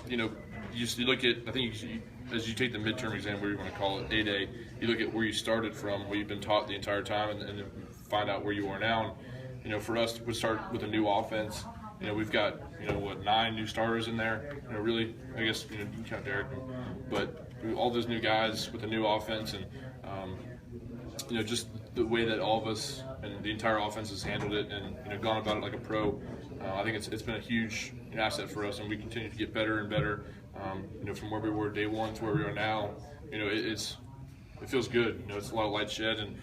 you look at, I think as you take the midterm exam, whatever you want to call it, A-Day, you look at where you started from, what you've been taught the entire time, and then find out where you are now. And, for us, we start with a new offense. We've got, 9 new starters in there. Really, I guess, you can count Derek, but all those new guys with a new offense and, just the way that all of us and the entire offense has handled it and, gone about it like a pro. I think it's been a huge asset for us, and we continue to get better and better. From where we were day one to where we are now, it feels good. It's a lot of light shed, and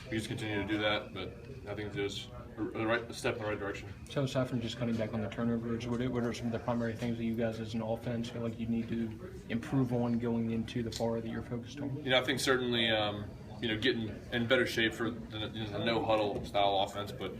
we just continue to do that. But I think there's a step in the right direction. So aside from just cutting back on the turnovers, what are some of the primary things that you guys as an offense feel like you need to improve on going into the fall that you're focused on? I think certainly getting in better shape for the no huddle style offense, but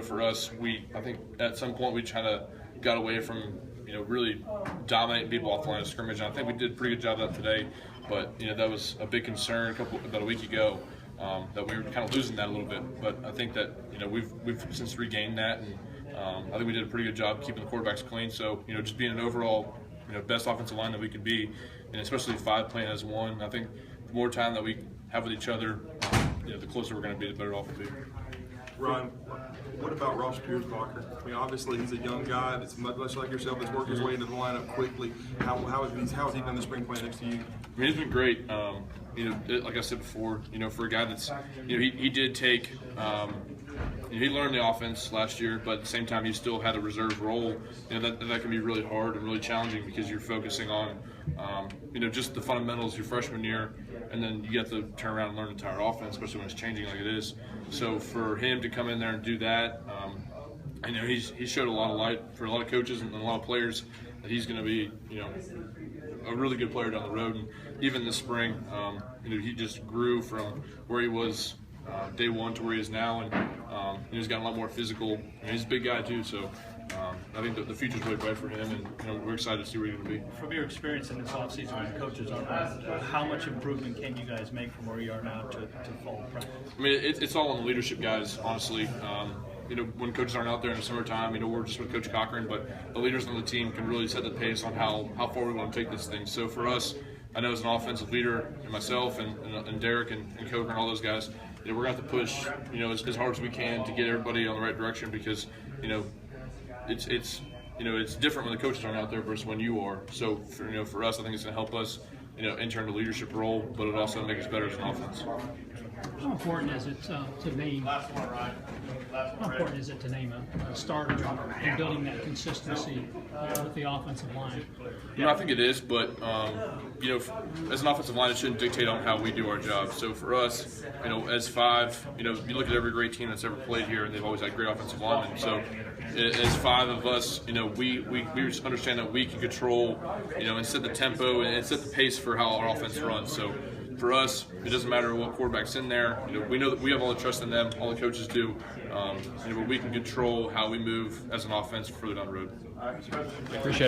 for us, I think at some point we kind of got away from really dominating people off the line of scrimmage, and I think we did a pretty good job of that today. But that was a big concern about a week ago, that we were kind of losing that a little bit. But I think that we've since regained that, and I think we did a pretty good job keeping the quarterbacks clean. So just being an overall best offensive line that we could be, and especially 5 playing as one. I think the more time that we have with each other, the closer we're going to be, the better off we'll be. Ryan, what about Ross Piersbacher? Obviously he's a young guy that's much like yourself that's worked his way into the lineup quickly. How has he done the spring play next to you? He's been great. Like I said before, for a guy that's, he did take, he learned the offense last year, but at the same time he still had a reserve role. That can be really hard and really challenging because you're focusing on, just the fundamentals your freshman year, and then you get to turn around and learn the entire offense, especially when it's changing like it is. So for him to come in there and do that, he showed a lot of light for a lot of coaches and a lot of players that he's going to be, a really good player down the road. And even this spring, he just grew from where he was day one to where he is now, and he's gotten a lot more physical. He's a big guy too, so I think the future's really bright for him, and we're excited to see where he's going to be. From your experience in this offseason when coaches are around, how much improvement can you guys make from where you are now to fall practice? It's all on the leadership guys, honestly. When coaches aren't out there in the summertime, we're just with Coach Cochran, but the leaders on the team can really set the pace on how far we want to take this thing. So for us, I know as an offensive leader, and myself and Derek and Cochran, all those guys, we're going to have to push, as hard as we can to get everybody on the right direction, because, it's different when the coaches aren't out there versus when you are. So for us, I think it's going to help us, enter into a leadership role, but it also makes us better as an offense. How important is it to name? How important is it to name a starter and building that consistency with the offensive line? I think it is, but as an offensive line, it shouldn't dictate on how we do our job. So for us, as 5, you look at every great team that's ever played here, and they've always had great offensive linemen. So as 5 of us, we just understand that we can control, and set the tempo and set the pace for how our offense runs. So for us, it doesn't matter what quarterback's in there. We know that we have all the trust in them. All the coaches do. But we can control how we move as an offense further down the road. Appreciate it.